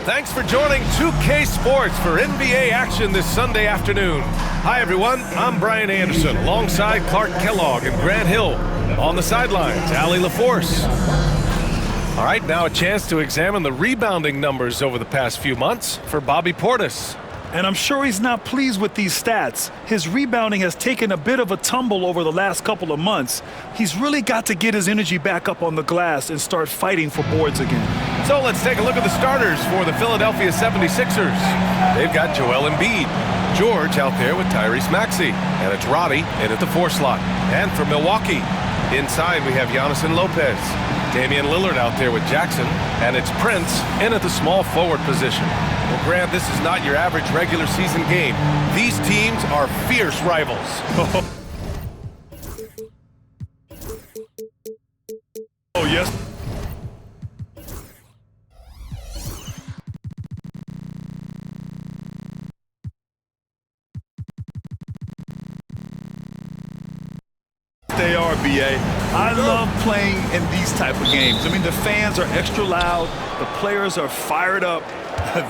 Thanks for joining 2K Sports for NBA action this Sunday afternoon. Hi, everyone. I'm Brian Anderson, alongside Clark Kellogg and Grant Hill. On the sidelines, Allie LaForce. All right, now a chance to examine the rebounding numbers over the past few months for Bobby Portis. And I'm sure he's not pleased with these stats. His rebounding has taken a bit of a tumble over the last couple of months. He's really got to get his energy back up on the glass and start fighting for boards again. So let's take a look at the starters for the Philadelphia 76ers. They've got Joel Embiid, George out there with Tyrese Maxey, and it's Roddy in at the 4 slot. And for Milwaukee, inside we have Giannis and Lopez. Damian Lillard out there with Jackson, and it's Prince in at the small forward position. Well, Grant, this is not your average regular season game. These teams are fierce rivals. Oh, yes. They are, BA. I love playing in these type of games. I mean, the fans are extra loud. The players are fired up.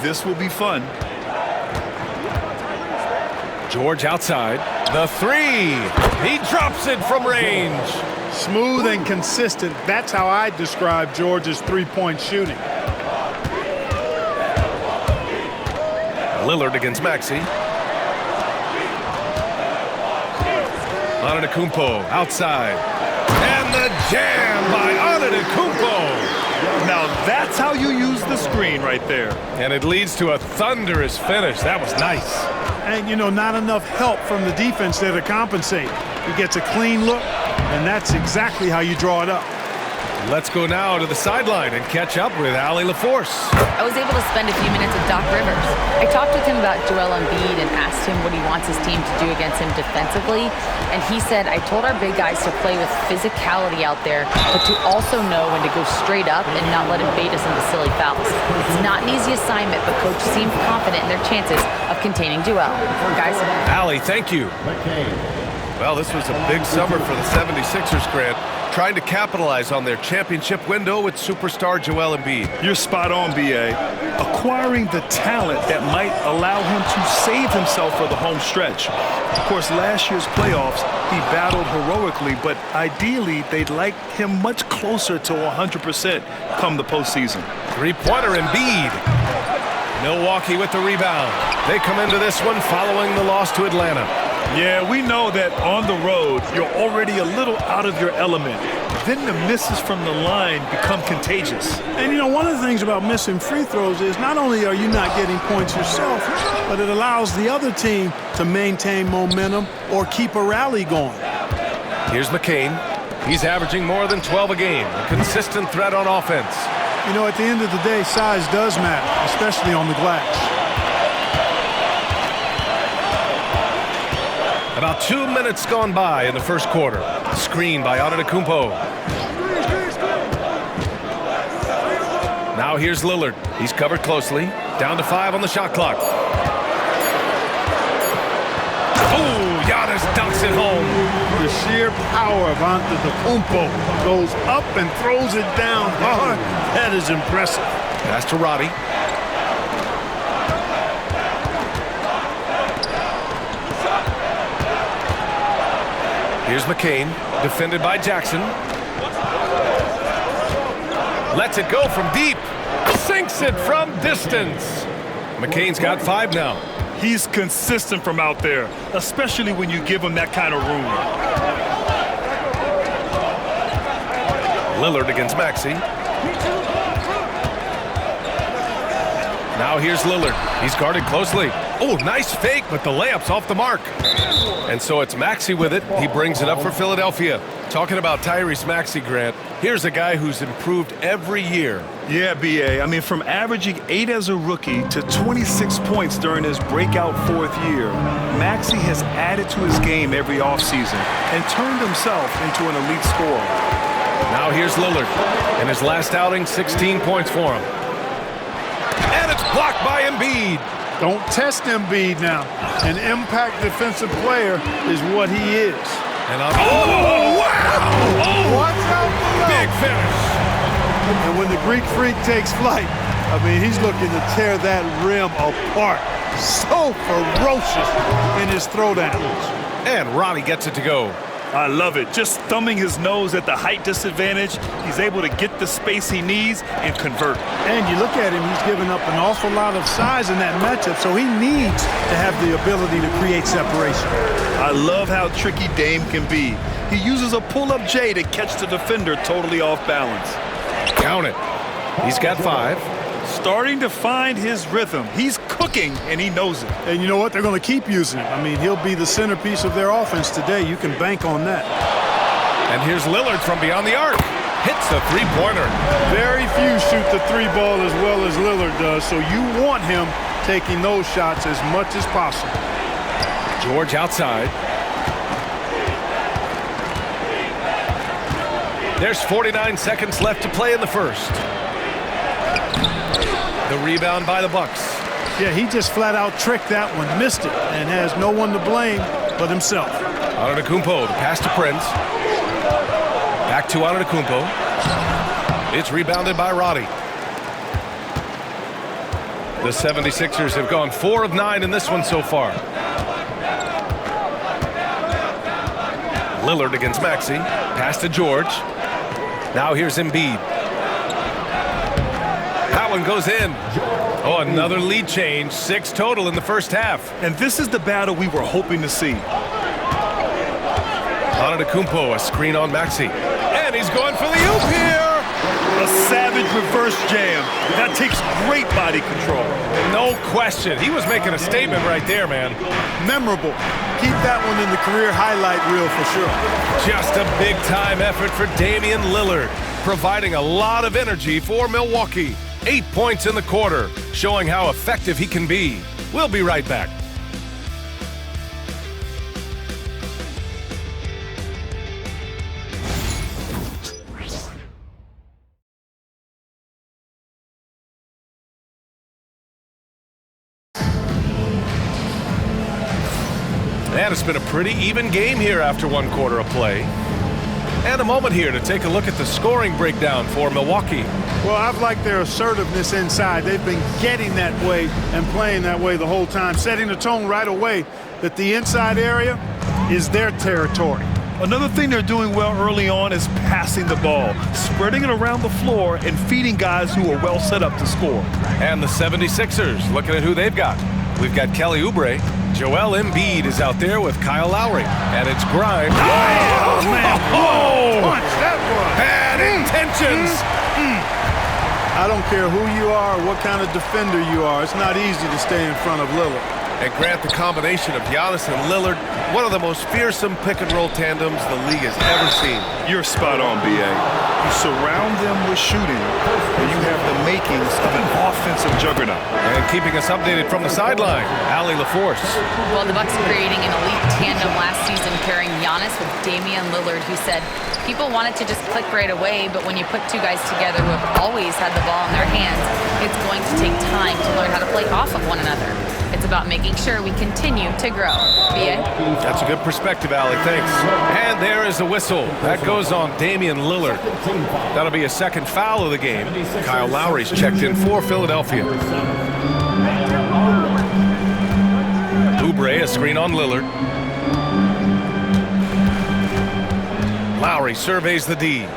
This will be fun. George outside. The 3. He drops it from range. Smooth and consistent. That's how I describe George's three-point shooting. Lillard against Maxey. Antetokounmpo outside. And the jam by Antetokounmpo. Now that's how you use the screen right there. And it leads to a thunderous finish. That was nice. And, you know, not enough help from the defense there to compensate. He gets a clean look, and that's exactly how you draw it up. Let's go now to the sideline and catch up with Allie LaForce. I was able to spend a few minutes with Doc Rivers. I talked with him about Joel Embiid and asked him what he wants his team to do against him defensively. And he said, I told our big guys to play with physicality out there, but to also know when to go straight up and not let him bait us into silly fouls. It's not an easy assignment, but Coach seems confident in their chances of containing Joel. Guys. Allie, thank you. Well, this was a big summer for the 76ers, Grant, trying to capitalize on their championship window with superstar Joel Embiid. You're spot on, B.A. Acquiring the talent that might allow him to save himself for the home stretch. Of course, last year's playoffs, he battled heroically, but ideally, they'd like him much closer to 100% come the postseason. Three-pointer Embiid. Milwaukee with the rebound. They come into this one following the loss to Atlanta. Yeah, we know that on the road, you're already a little out of your element. Then the misses from the line become contagious. And, you know, one of the things about missing free throws is not only are you not getting points yourself, but it allows the other team to maintain momentum or keep a rally going. Here's McCain. He's averaging more than 12 a game, a consistent threat on offense. You know, at the end of the day, size does matter, especially on the glass. About 2 minutes gone by in the first quarter. Screen by Antetokounmpo. Now here's Lillard. He's covered closely. Down to 5 on the shot clock. Oh, Giannis dunks it home. The sheer power of Antetokounmpo goes up and throws it down hard. That is impressive. Pass to Roddy. Here's McCain, defended by Jackson. Lets it go from deep. Sinks it from distance. McCain's got 5 now. He's consistent from out there, especially when you give him that kind of room. Lillard against Maxey. Now here's Lillard. He's guarded closely. Oh, nice fake, but the layup's off the mark. And so it's Maxey with it. He brings it up for Philadelphia. Talking about Tyrese Maxey, Grant, here's a guy who's improved every year. Yeah, B.A. I mean, from averaging 8 as a rookie to 26 points during his breakout 4th year, Maxey has added to his game every offseason and turned himself into an elite scorer. Now here's Lillard. In his last outing, 16 points for him. And it's blocked by Embiid. Don't test Embiid now. An impact defensive player is what he is. And oh, wow! Oh, watch out below. big finish. And when the Greek freak takes flight, I mean, he's looking to tear that rim apart. So ferocious in his throwdowns. And Ronnie gets it to go. I love it. Just thumbing his nose at the height disadvantage, he's able to get the space he needs and convert. And you look at him, he's given up an awful lot of size in that matchup, so he needs to have the ability to create separation. I love how tricky Dame can be. He uses a pull-up J to catch the defender totally off balance. Count it. He's got 5. Starting to find his rhythm. He's cooking, and he knows it. And you know what? They're going to keep using him. I mean, he'll be the centerpiece of their offense today. You can bank on that. And here's Lillard from beyond the arc. Hits a three-pointer. Very few shoot the three ball as well as Lillard does, so you want him taking those shots as much as possible. George outside. There's 49 seconds left to play in the first. The rebound by the Bucks. Yeah, he just flat out tricked that one, missed it, and has no one to blame but himself. Antetokounmpo, the pass to Prince. Back to Antetokounmpo. It's rebounded by Roddy. The 76ers have gone 4 of 9 in this one so far. Lillard against Maxey. Pass to George. Now here's Embiid. That one goes in. Oh, another lead change. 6 total in the first half. And this is the battle we were hoping to see. Antetokounmpo, a screen on Maxey. And he's going for the oop here. A savage reverse jam. That takes great body control. No question. He was making a statement right there, man. Memorable. Keep that one in the career highlight reel for sure. Just a big-time effort for Damian Lillard, providing a lot of energy for Milwaukee. 8 points in the quarter, showing how effective he can be. We'll be right back. And it's been a pretty even game here after 1 quarter of play. And a moment here to take a look at the scoring breakdown for Milwaukee. Well, I've liked their assertiveness inside. They've been getting that way and playing that way the whole time, setting the tone right away that the inside area is their territory. Another thing they're doing well early on is passing the ball, spreading it around the floor and feeding guys who are well set up to score. And the 76ers, looking at who they've got. We've got Kelly Oubre. Joel Embiid is out there with Kyle Lowry. And it's Grimes. Oh, man. Oh! Punch, that was. Bad intentions. I don't care who you are or what kind of defender you are. It's not easy to stay in front of Lillard. And Grant, the combination of Giannis and Lillard, one of the most fearsome pick-and-roll tandems the league has ever seen. You're spot on, B.A. You surround them with shooting, and you have the makings of an offensive juggernaut. And keeping us updated from the sideline, Allie LaForce. Well, the Bucks creating an elite tandem last season, pairing Giannis with Damian Lillard, who said people wanted to just click right away, but when you put two guys together who have always had the ball in their hands, it's going to take time to learn how to play off of one another. It's about making sure we continue to grow. B.A.? That's a good perspective, Allie. Thanks. And there is the whistle. That goes on Damian Lillard. That'll be a second foul of the game. Kyle Lowry's checked in for Philadelphia. Oubre, a screen on Lillard. Lowry surveys the D.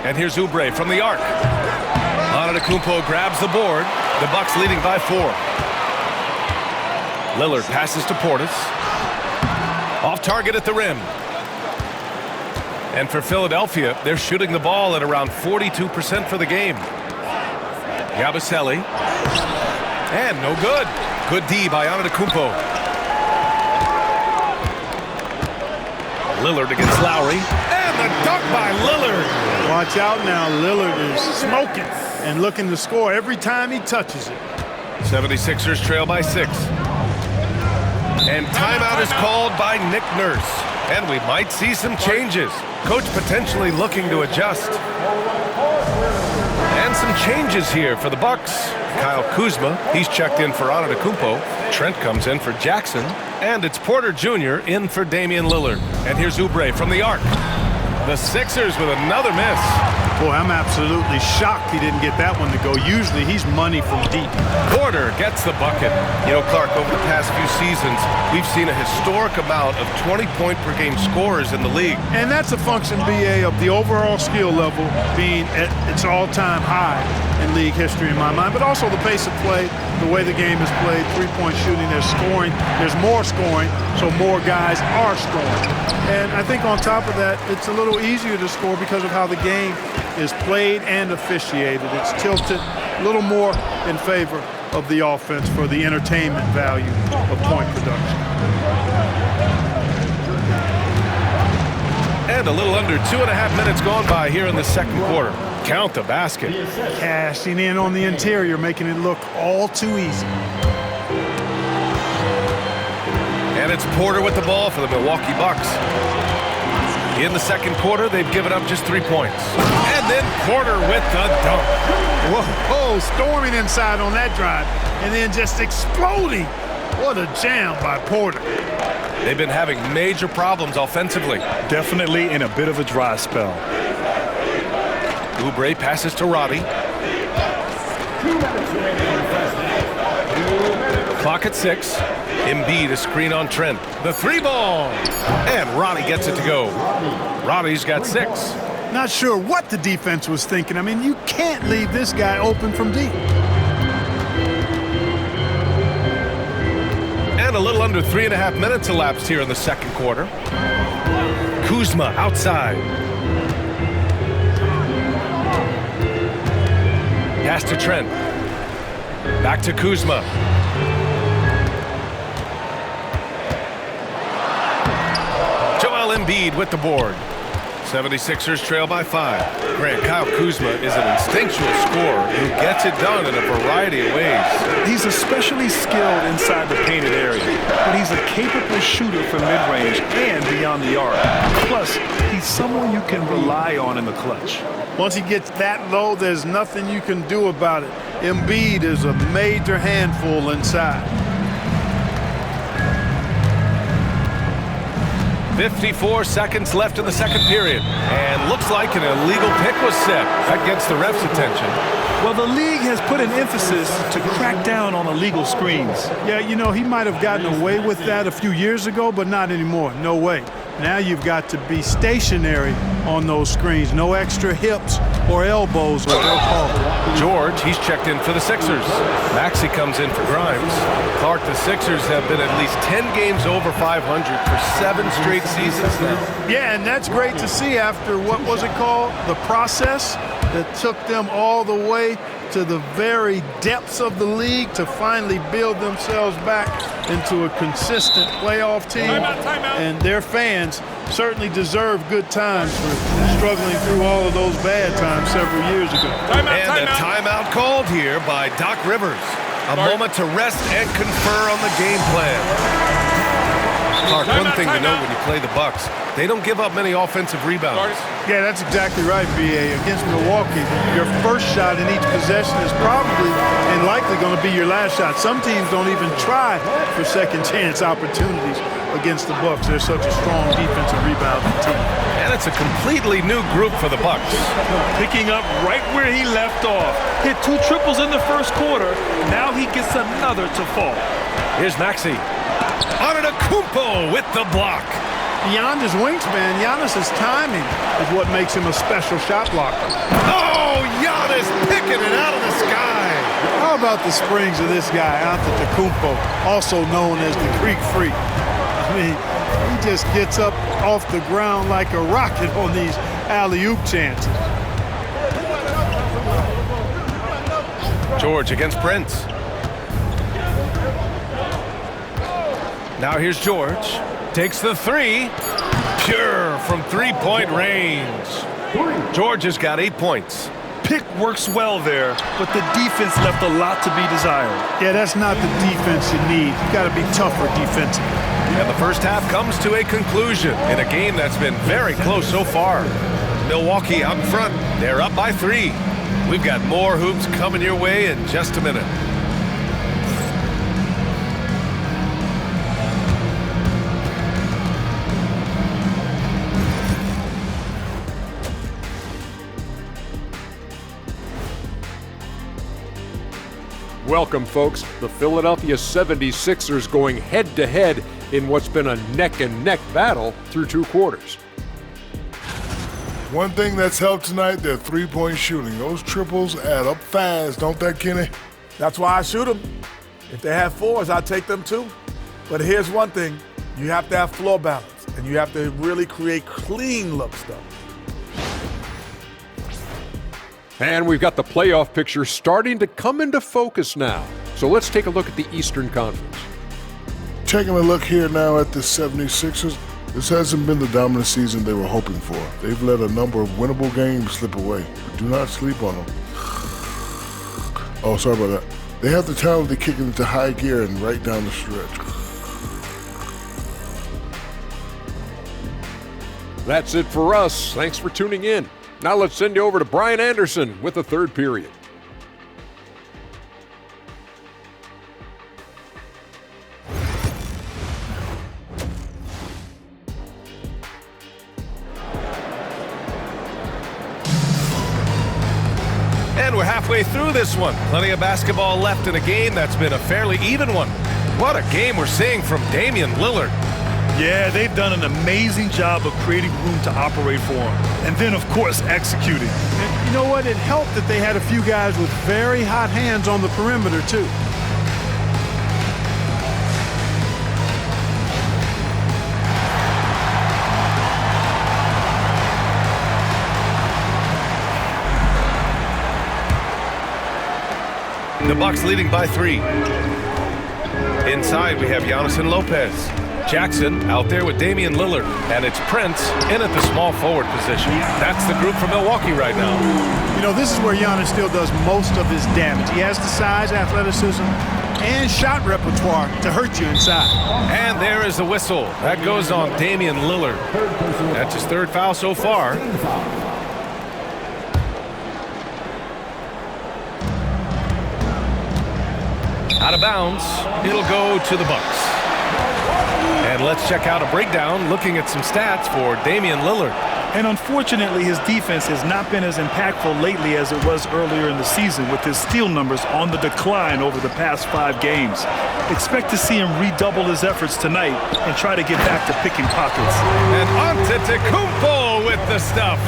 And here's Oubre from the arc. Antetokounmpo grabs the board. The Bucks leading by 4. Lillard passes to Portis. Off target at the rim. And for Philadelphia, they're shooting the ball at around 42% for the game. Yabusele. And no good. Good D by Antetokounmpo. Lillard against Lowry. And the dunk by Lillard. Watch out now. Lillard is smoking and looking to score every time he touches it. 76ers trail by 6. And timeout is called by Nick Nurse. And we might see some changes. Coach potentially looking to adjust. And some changes here for the Bucks. Kyle Kuzma, he's checked in for Antetokounmpo. Trent comes in for Jackson. And it's Porter Jr. in for Damian Lillard. And here's Oubre from the arc. The Sixers with another miss. Boy, I'm absolutely shocked he didn't get that one to go. Usually he's money from deep. Porter gets the bucket. You know, Clark, over the past few seasons, we've seen a historic amount of 20-point-per-game scorers in the league. And that's a function, BA, of the overall skill level being at its all-time high in league history in my mind, but also the pace of play, the way the game is played, three-point shooting, there's scoring, there's more scoring, so more guys are scoring. And I think on top of that, it's a little easier to score because of how the game is played and officiated. It's tilted a little more in favor of the offense for the entertainment value of point production. And a little under 2.5 minutes gone by here in the second quarter. Count the basket. Cashing in on the interior, making it look all too easy. And it's Porter with the ball for the Milwaukee Bucks. In the second quarter, they've given up just 3 points. And then Porter with the dunk. Whoa, storming inside on that drive, and then just exploding. What a jam by Porter. They've been having major problems offensively. Definitely in a bit of a dry spell. Oubre passes to Roddy. Clock at 6. Embiid a screen on Trent. The 3-ball. And Roddy gets it to go. Roddy's got 6. Not sure what the defense was thinking. I mean, you can't leave this guy open from deep. And a little under 3.5 minutes elapsed here in the second quarter. Kuzma outside. Pass to Trent. Back to Kuzma. Joel Embiid with the board. 76ers trail by 5. Grant, Kyle Kuzma is an instinctual scorer who gets it done in a variety of ways. He's especially skilled inside the painted area, but he's a capable shooter from mid-range and beyond the arc. Plus, he's someone you can rely on in the clutch. Once he gets that low, there's nothing you can do about it. Embiid is a major handful inside. 54 seconds left in the second period. And looks like an illegal pick was set. That gets the ref's attention. Well, the league has put an emphasis to crack down on illegal screens. Yeah, you know, he might have gotten away with that a few years ago, but not anymore. No way. Now you've got to be stationary on those screens. No extra hips or elbows, or they'll call it. George, he's checked in for the Sixers. Maxey comes in for Grimes. Clark, the Sixers have been at least 10 games over 500 for 7 straight seasons now. Yeah, and that's great to see after, what was it called? The process that took them all the way to the very depths of the league to finally build themselves back into a consistent playoff team. And their fans certainly deserve good times for struggling through all of those bad times several years ago. And a timeout called here by Doc Rivers. A moment to rest and confer on the game plan. Clark, one thing to note when you play the Bucks, they don't give up many offensive rebounds. Yeah, that's exactly right, BA. Against Milwaukee, your first shot in each possession is probably and likely going to be your last shot. Some teams don't even try for second chance opportunities against the Bucks. They're such a strong defensive rebounding team. And it's a completely new group for the Bucks. Picking up right where he left off. Hit 2 triples in the first quarter. Now he gets another to fall. Here's Maxey. Antetokounmpo with the block. Beyond his wingspan, Giannis's timing is what makes him a special shot blocker. Oh, Giannis picking it out of the sky. How about the springs of this guy, Antetokounmpo, also known as the Greek Freak? I mean, he just gets up off the ground like a rocket on these alley-oop chances. George against Prince. Now here's George. Takes the 3. Pure from 3-point range. George has got 8 points. Pick works well there, but the defense left a lot to be desired. Yeah, that's not the defense you need. You got to be tougher defensively. And the first half comes to a conclusion in a game that's been very close so far. Milwaukee out in front. They're up by 3. We've got more hoops coming your way in just a minute. Welcome, folks. The Philadelphia 76ers going head-to-head in what's been a neck-and-neck battle through 2 quarters. One thing that's helped tonight, their three-point shooting. Those triples add up fast, don't they, Kenny? That's why I shoot them. If they have 4s, I take them too. But here's one thing. You have to have floor balance, and you have to really create clean looks, though. And we've got the playoff picture starting to come into focus now. So let's take a look at the Eastern Conference. Taking a look here now at the 76ers, this hasn't been the dominant season they were hoping for. They've let a number of winnable games slip away, but do not sleep on them. Oh, sorry about that. They have the talent to kick it into high gear and right down the stretch. That's it for us. Thanks for tuning in. Now let's send you over to Brian Anderson with the third period. And we're halfway through this one. Plenty of basketball left in a game that's been a fairly even one. What a game we're seeing from Damian Lillard. Yeah, they've done an amazing job of creating room to operate for him. And then, of course, executing. And you know what? It helped that they had a few guys with very hot hands on the perimeter, too. The Bucks leading by 3. Inside, we have Giannis and Lopez. Jackson out there with Damian Lillard, and it's Prince in at the small forward position. That's the group for Milwaukee right now. You know, this is where Giannis still does most of his damage. He has the size, athleticism, and shot repertoire to hurt you inside. And there is the whistle. That goes on Damian Lillard. That's his 3rd foul so far. Out of bounds. It'll go to the Bucks. And let's check out a breakdown looking at some stats for Damian Lillard. And unfortunately, his defense has not been as impactful lately as it was earlier in the season, with his steal numbers on the decline over the past 5 games. Expect to see him redouble his efforts tonight and try to get back to picking pockets. And Antetokounmpo with the stuff.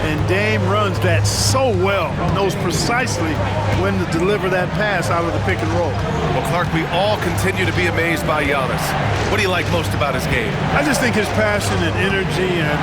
And Dame runs that so well, knows precisely when to deliver that pass out of the pick and roll. Well, Clark, we all continue to be amazed by Giannis. What do you like most about his game? I just think his passion and energy and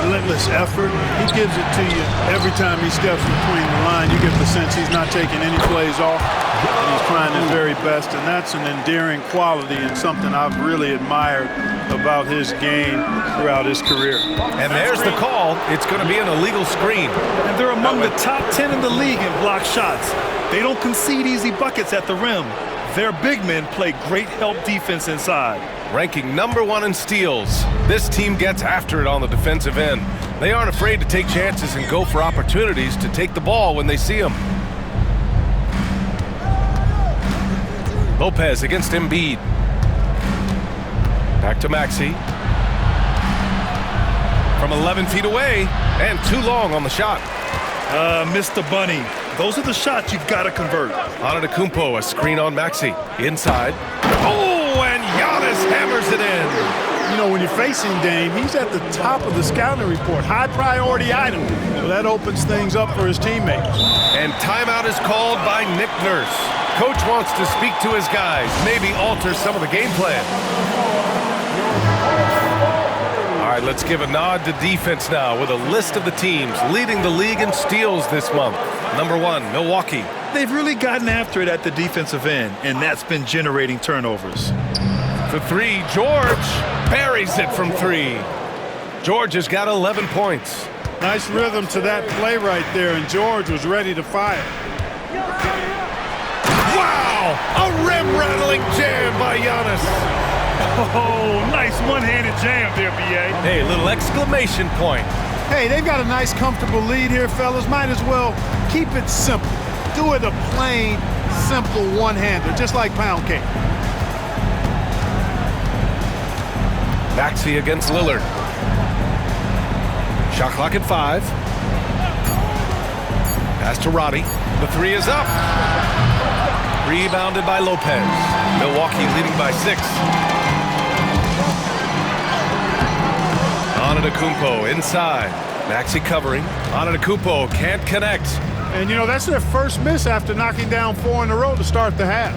relentless effort, he gives it to you every time he steps between the line. You get the sense he's not taking any plays off. He's trying his very best, and that's an endearing quality and something I've really admired about his game throughout his career. And there's the call. It's going to be an illegal screen. And they're among the top 10 in the league in block shots. They don't concede easy buckets at the rim. Their big men play great help defense inside. Ranking number 1 in steals. This team gets after it on the defensive end. They aren't afraid to take chances and go for opportunities to take the ball when they see them. Lopez against Embiid. Back to Maxey. From 11 feet away, and too long on the shot. Mr. Bunny, those are the shots you've got to convert. Antetokounmpo, a screen on Maxey. Inside. Oh, and Giannis hammers it in. You know, when you're facing Dame, he's at the top of the scouting report. High priority item. So that opens things up for his teammates. And timeout is called by Nick Nurse. Coach wants to speak to his guys, maybe alter some of the game plan. All right, let's give a nod to defense now with a list of the teams leading the league in steals this month. Number 1, Milwaukee. They've really gotten after it at the defensive end, and that's been generating turnovers. For 3, George buries it from 3. George has got 11 points. Nice rhythm to that play right there, and George was ready to fire. Wow! A rim-rattling jam by Giannis. Oh, nice one-handed jam there, B.A. Hey, little exclamation point. Hey, they've got a nice, comfortable lead here, fellas. Might as well keep it simple. Do it a plain, simple one-hander, just like pound cake. Maxey against Lillard. Shot clock at 5. Pass to Roddy. The 3 is up. Rebounded by Lopez. Milwaukee leading by 6. Antetokounmpo inside. Maxey covering. Antetokounmpo can't connect. And, you know, that's their first miss after knocking down 4 in a row to start the half.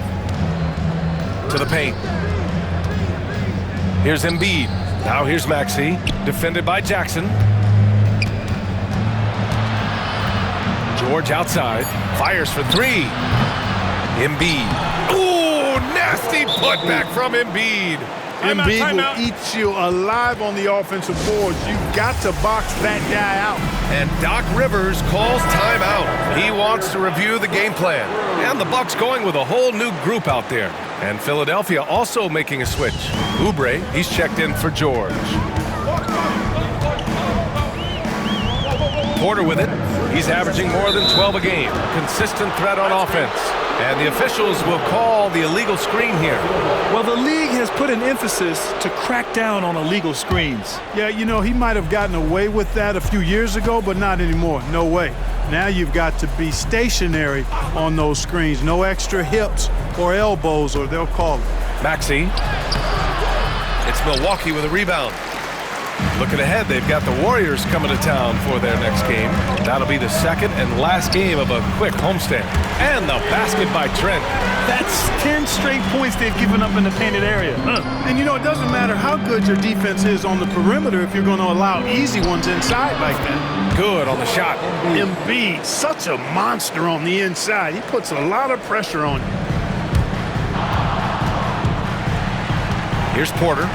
To the paint. Here's Embiid. Now here's Maxey. Defended by Jackson. George outside. Fires for 3. Embiid. Ooh, nasty putback from Embiid. Embiid will eat you alive on the offensive boards. You've got to box that guy out. And Doc Rivers calls timeout. He wants to review the game plan. And the Bucks going with a whole new group out there. And Philadelphia also making a switch. Oubre, he's checked in for George. Porter with it. He's averaging more than 12 a game. Consistent threat on offense. And the officials will call the illegal screen here. Well, the league has put an emphasis to crack down on illegal screens. Yeah, you know, he might have gotten away with that a few years ago, but not anymore. No way. Now you've got to be stationary on those screens. No extra hips or elbows, or they'll call it. Maxey. It's Milwaukee with a rebound. Looking ahead, they've got the Warriors coming to town for their next game. That'll be the second and last game of a quick homestand. And the basket by Trent. That's 10 straight points they've given up in the painted area. And, you know, it doesn't matter how good your defense is on the perimeter if you're going to allow easy ones inside like that. Good on the shot. Embiid, such a monster on the inside. He puts a lot of pressure on you. Here's Porter.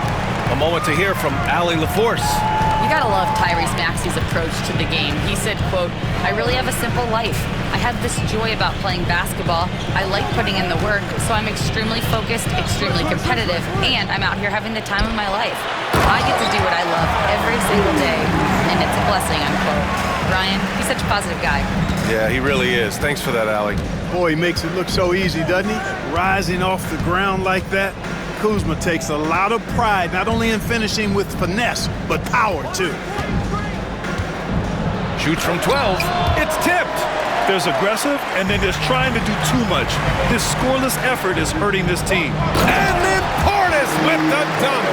A moment to hear from Allie LaForce. You gotta love Tyrese Maxey's approach to the game. He said, quote, "I really have a simple life. I have this joy about playing basketball. I like putting in the work, so I'm extremely focused, extremely competitive, and I'm out here having the time of my life. I get to do what I love every single day, and it's a blessing," unquote. Ryan, he's such a positive guy. Yeah, he really is. Thanks for that, Allie. Boy, he makes it look so easy, doesn't he? Rising off the ground like that. Kuzma takes a lot of pride, not only in finishing with finesse, but power, too. Shoots from 12. It's tipped. There's aggressive, and then there's trying to do too much. His scoreless effort is hurting this team. And then Portis with the dunk.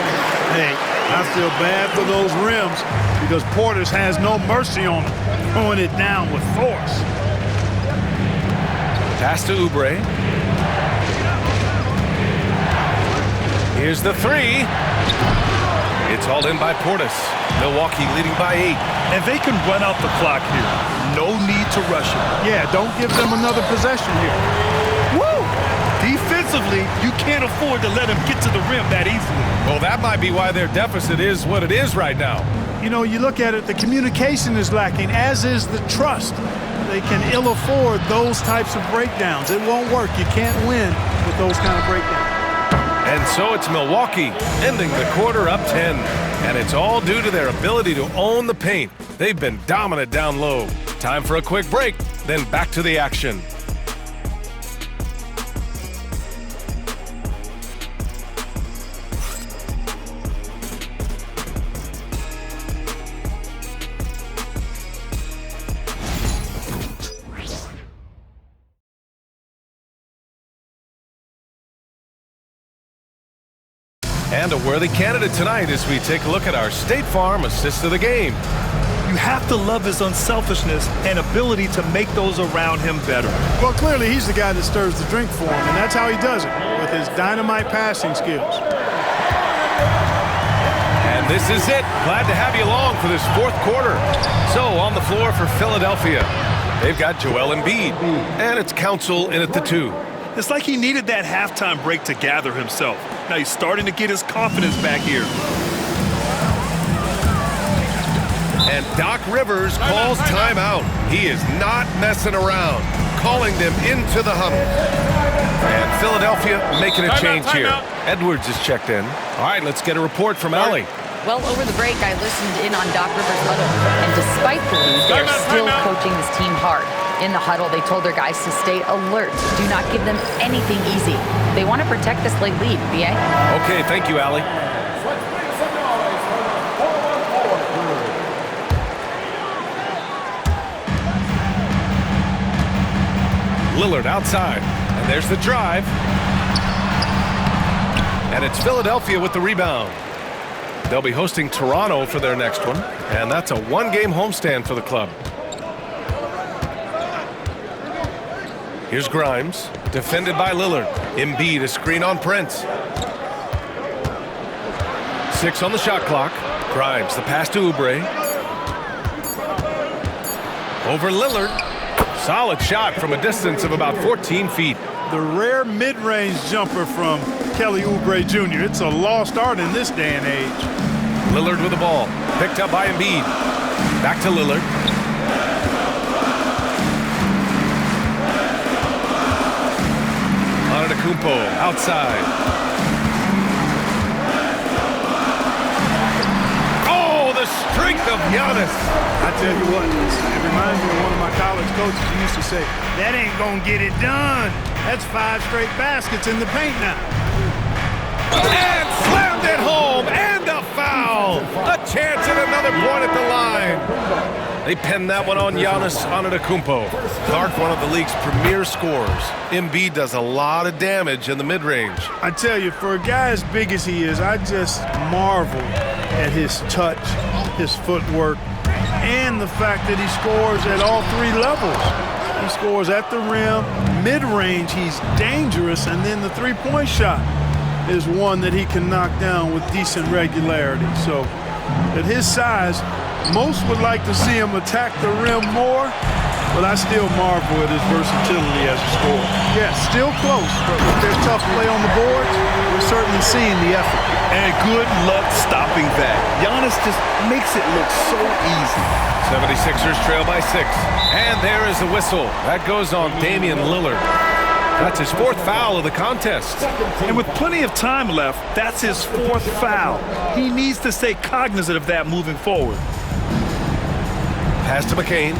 Hey, I feel bad for those rims because Portis has no mercy on them, throwing it down with force. Pass to Oubre. Here's the 3. It's hauled in by Portis. Milwaukee leading by 8. And they can run out the clock here. No need to rush it. Yeah, don't give them another possession here. Woo! Defensively, you can't afford to let him get to the rim that easily. Well, that might be why their deficit is what it is right now. You know, you look at it, the communication is lacking, as is the trust. They can ill afford those types of breakdowns. It won't work. You can't win with those kind of breakdowns. And so it's Milwaukee ending the quarter up 10. And it's all due to their ability to own the paint. They've been dominant down low. Time for a quick break, then back to the action. And a worthy candidate tonight as we take a look at our State Farm assist of the game. You have to love his unselfishness and ability to make those around him better. Well, clearly he's the guy that stirs the drink for him, and that's how he does it, with his dynamite passing skills. And this is it. Glad to have you along for this fourth quarter. So on the floor for Philadelphia, they've got Joel Embiid, and it's Council in at the 2. It's like he needed that halftime break to gather himself. Now he's starting to get his confidence back here. And Doc Rivers calls timeout. He is not messing around, calling them into the huddle. And Philadelphia making a change here. Edwards is checked in. All right, let's get a report from Allie. Well, over the break, I listened in on Doc Rivers' huddle, and despite the lead, they're still coaching this team hard. In the huddle, they told their guys to stay alert. Do not give them anything easy. They want to protect this late lead, B.A. Okay, thank you, Allie. Lillard outside, and And there's the drive. And it's Philadelphia with the rebound. They'll be hosting Toronto for their next one, and that's a one-game homestand for the club. Here's Grimes, defended by Lillard. Embiid, a screen on Prince. 6 on the shot clock. Grimes, the pass to Oubre. Over Lillard. Solid shot from a distance of about 14 feet. The rare mid-range jumper from Kelly Oubre Jr. It's a lost art in this day and age. Lillard with the ball. Picked up by Embiid. Back to Lillard. Antetokounmpo outside. Oh, the strength of Giannis. I tell you what, it reminds me of one of my college coaches who used to say, that ain't gonna get it done. That's 5 straight baskets in the paint now. And slammed it home, and a foul. A chance at another point at the line. They pinned that one on Giannis Antetokounmpo. Clark, one of the league's premier scorers. Embiid does a lot of damage in the mid-range. I tell you, for a guy as big as he is, I just marvel at his touch, his footwork, and the fact that he scores at all 3 levels. He scores at the rim, mid-range, he's dangerous, and then the three-point shot is one that he can knock down with decent regularity. So at his size, most would like to see him attack the rim more, but I still marvel at his versatility as a scorer. Yeah, still close, but with their tough play on the boards, we're certainly seeing the effort. And good luck stopping that. Giannis just makes it look so easy. 76ers trail by 6. And there is the whistle. That goes on Damian Lillard. That's his 4th foul of the contest. And with plenty of time left, that's his 4th foul. He needs to stay cognizant of that moving forward. Pass to McCain.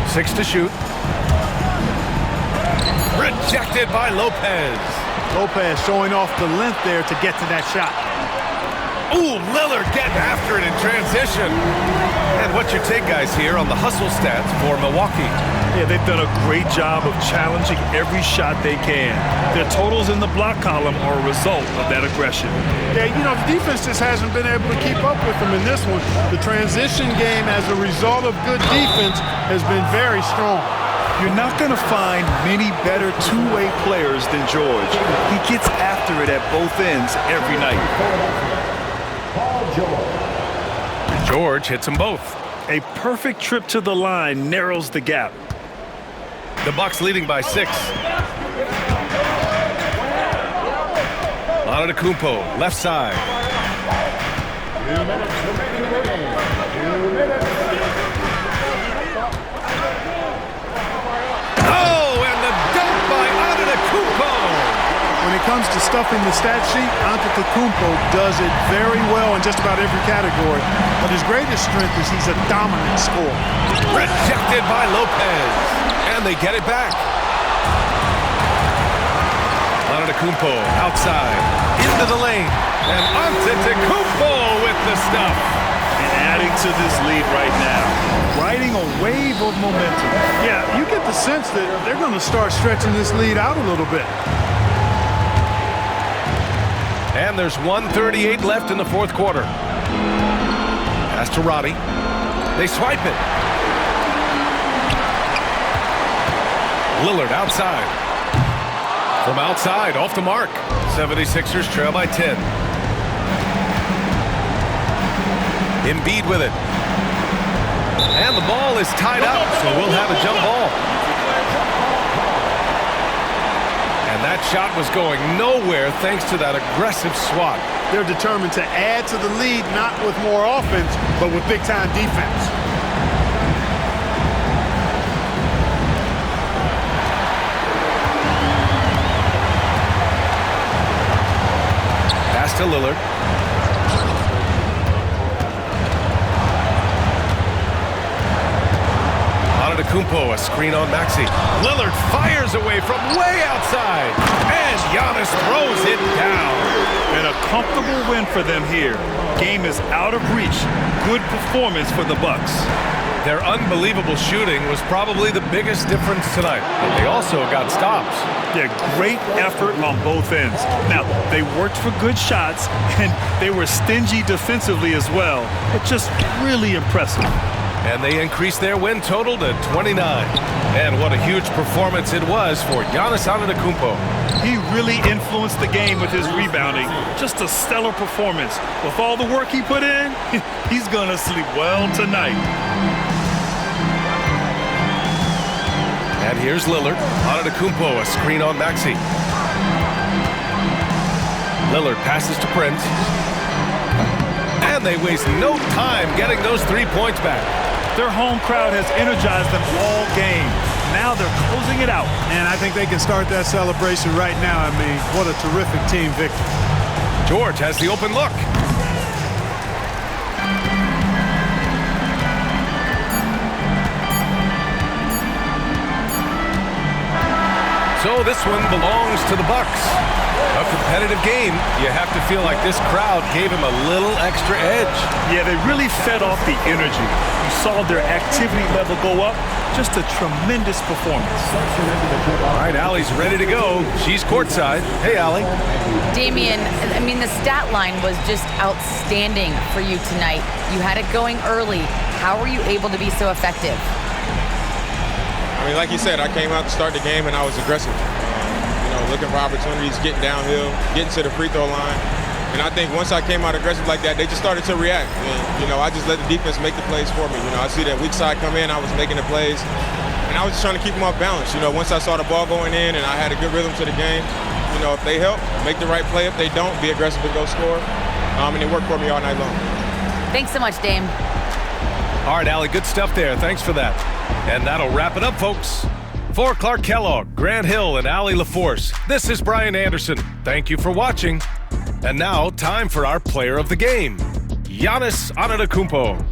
Six to shoot. Rejected by Lopez. Lopez showing off the length there to get to that shot. Ooh, Lillard getting after it in transition. And what's your take, guys, here on the hustle stats for Milwaukee? Yeah, they've done a great job of challenging every shot they can. Their totals in the block column are a result of that aggression. Yeah, you know, the defense just hasn't been able to keep up with them in this one. The transition game, as a result of good defense, has been very strong. You're not going to find many better two-way players than George. He gets after it at both ends every night. George hits them both. A perfect trip to the line narrows the gap. The Bucks leading by 6. Antetokounmpo, left side. 2 minutes remaining in the game. 2 minutes. Oh, and the dunk by Antetokounmpo. When it comes to stuffing the stat sheet, Antetokounmpo does it very well in just about every category. But his greatest strength is he's a dominant scorer. Rejected by Lopez. And they get it back. Antetokounmpo outside. Into the lane. And Antetokounmpo with the stuff. And adding to this lead right now. Riding a wave of momentum. Yeah, you get the sense that they're going to start stretching this lead out a little bit. And there's 1:38 left in the 4th quarter. Pass to Roddy. They swipe it. Lillard outside. From outside, off the mark. 76ers trail by 10. Embiid with it. And the ball is tied up, so we'll have a jump ball. And that shot was going nowhere thanks to that aggressive swat. They're determined to add to the lead, not with more offense, but with big-time defense. Pass to Lillard. Antetokounmpo, a screen on Maxey. Lillard fires away from way outside. And Giannis throws it down. And a comfortable win for them here. Game is out of reach. Good performance for the Bucks. Their unbelievable shooting was probably the biggest difference tonight, but they also got stops. Yeah, great effort on both ends. Now, they worked for good shots, and they were stingy defensively as well. It's just really impressive. And they increased their win total to 29. And what a huge performance it was for Giannis Antetokounmpo. He really influenced the game with his rebounding. Just a stellar performance. With all the work he put in, he's gonna sleep well tonight. And here's Lillard. Antetokounmpo, a screen on Maxey. Lillard passes to Prince. And they waste no time getting those 3 points back. Their home crowd has energized them all game. Now they're closing it out. And I think they can start that celebration right now. I mean, what a terrific team victory. George has the open look. So this one belongs to the Bucks. A competitive game. You have to feel like this crowd gave him a little extra edge. Yeah, they really fed off the energy. You saw their activity level go up. Just a tremendous performance. All right, Allie's ready to go. She's courtside. Hey, Allie. Damian, I mean, the stat line was just outstanding for you tonight. You had it going early. How were you able to be so effective? I mean, like you said, I came out to start the game and I was aggressive. Looking for opportunities, getting downhill, getting to the free throw line. And I think once I came out aggressive like that, they just started to react. And, I just let the defense make the plays for me. I see that weak side come in, I was making the plays. And I was just trying to keep them off balance. Once I saw the ball going in and I had a good rhythm to the game, if they help, make the right play. If they don't, be aggressive and go score. And it worked for me all night long. Thanks so much, Dame. All right, Allie, good stuff there. Thanks for that. And that'll wrap it up, folks. For Clark Kellogg, Grant Hill, and Allie LaForce, this is Brian Anderson. Thank you for watching. And now, time for our player of the game, Giannis Antetokounmpo.